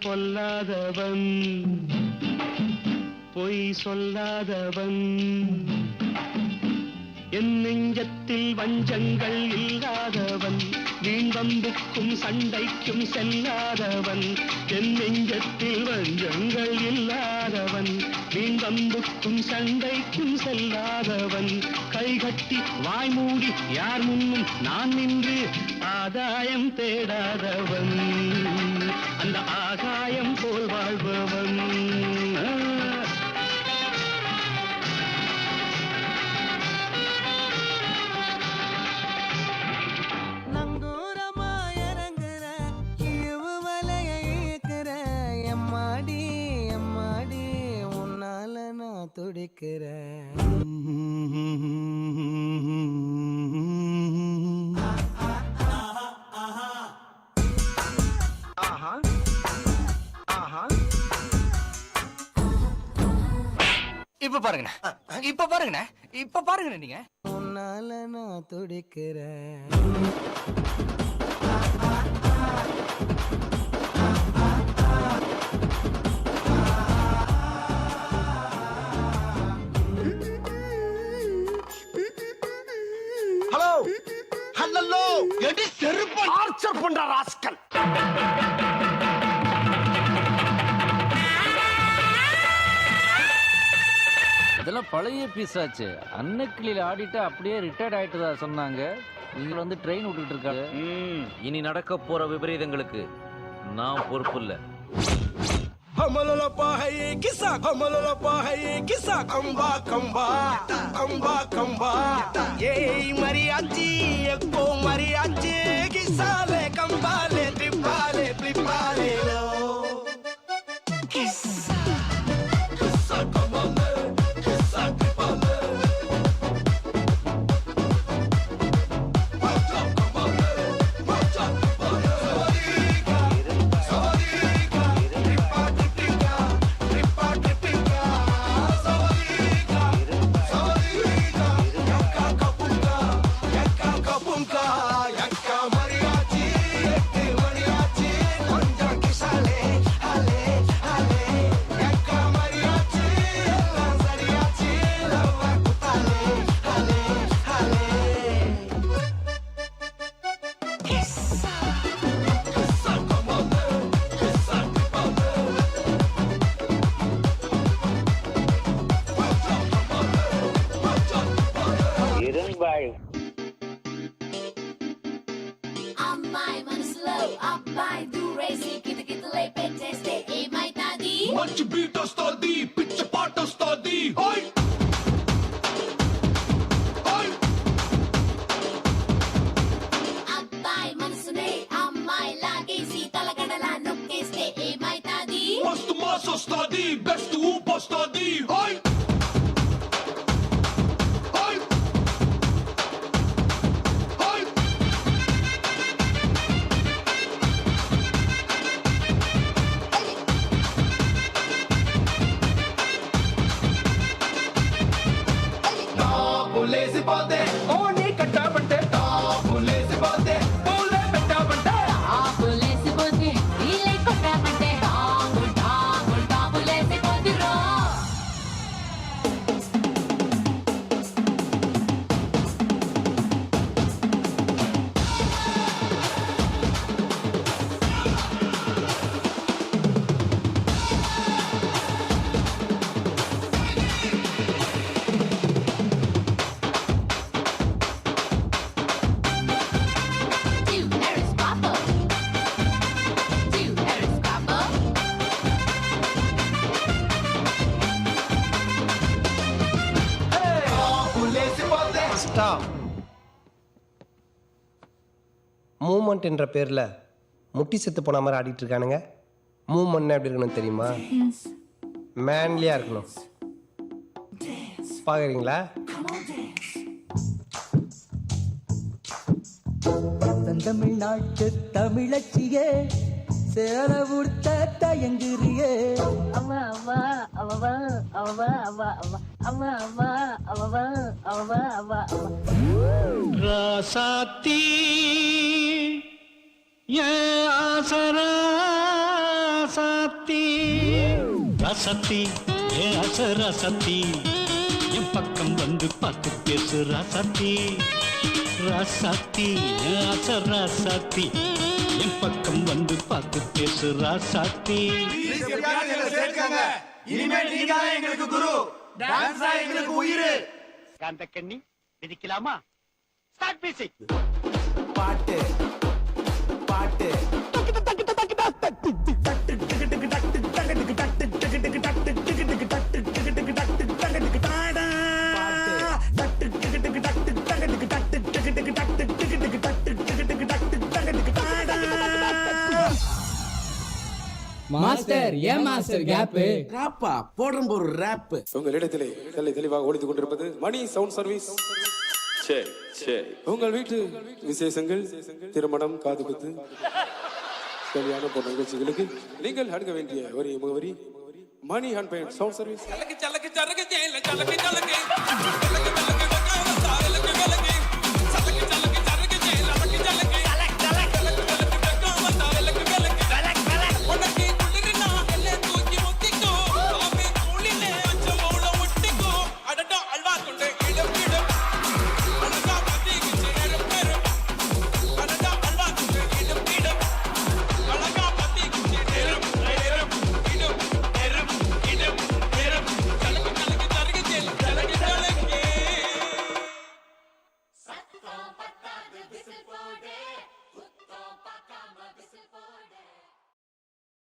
பொல்லாதவன் பொய் சொல்லாதவன் என் நெஞ்சத்தில் வஞ்சங்கள் இல்லாதவன் வீண்வம்புக்கும் சண்டைக்கும் செல்லாதவன் என் நெஞ்சத்தில் வஞ்சங்கள் இல்லாதவன் வீண்வம்புக்கும் சண்டைக்கும் செல்லாதவன் கைகட்டி வாய் மூடி யார் முன்னும் நான் நின்று ஆதாயம் தேடாதவன் அந்த ஆகாயம் போல் வாழ்பவன் துடிக்கிறேன் இப்ப பாருங்க இப்ப பாருங்க இப்ப பாருங்க நீங்க உன்னால நான் துடிக்கிறேன் டார்ச்சர் பண்ற ராஸ்கல் இதெல்லாம் பழைய பீஸ் ஆச்சு. அன்னக்கிளியில ஆடிட்டு அப்படியே ரிட்டையர்ட் ஆயிட்டதா சொன்னாங்க. இங்க வந்து ட்ரெயின் விட்டுட்டு இருக்காங்க. இனி நடக்க போற விபரீதங்களுக்கு நான் பொறுப்பு இல்ல. हमला पाहे किसा हमला पाहे किसा कंबा कंबा कंबा कंबा ये मरियाची एको मरियाची किसाले कंबाले ट्रिपाले ट्रिपाले लो किसा किसा कंबाले किसा ट्रिपाले మంచి బీట్ వస్తోంది పిచ్చ పాట వస్తోంది ఓయ్ ఓయ్ అబ్బాయి మనసునే అమ్మాయి లాగేసి తలగడలా నొక్కేస్తే ఏమైతాది మస్తు మాస్ వస్తోంది బెస్ట్ ఊప్ వస్తోంది ఓయ్ లేసి పోతే ఓని కట్టాబంటే టాపు లేసి పోతే పూలే పెట్టాబంటే టాపు లేసిపోతే వీలే కొట్టామంటే టాపు టాపు టాపు లేసిపోతురో மூமெண்ட் என்ற பேர்ல முட்டி செத்து போன மாதிரி ஆடிட்டு இருக்கானுங்க. மூமெண்ட் எப்படி இருக்கணும் தெரியுமா? மேன்லியா இருக்கணும். பாக்குறீங்களா? தமிழ்நாட்டு தமிழச்சியே சேர உடுத்த தயங்குறியே அவா அவா அவா அவா அவா அவா அவா அவா அவா அவா அவா ராசாத்தி ஏ ஆசராசா ராசாத்தி ரசத்தி ஏ அச ரசத்தி என் பக்கம் வந்து பார்த்து பேசு ராசாத்தி ராசாத்தி ஏ அச ராசாத்தி என் பக்கம் வந்து பார்த்து பேசு ராசாத்தி இனிமே நீங்க தான் எங்களுக்கு குரு டான்ஸ் தான் எங்களுக்கு உயிர் காந்த கண்ணி விதிக்கலாமா ஸ்டார்ட் மியூசிக் பாட்டு பாட்டு மாஸ்டர் ஏன் மாஸ்டர் கேப் ராப்பா போடுற ஒரு ராப் உங்களிடத்திலே தெளிவாக ஒழித்துக் கொண்டிருப்பது மணி சவுண்ட் சர்வீஸ். உங்கள் வீட்டு விசேஷங்கள், திருமணம், காதுகுத்து, கல்யாணம் போன்ற நிகழ்ச்சிகளுக்கு நீங்கள் அணுக வேண்டிய ஒரு முகவரி money and paint sound service.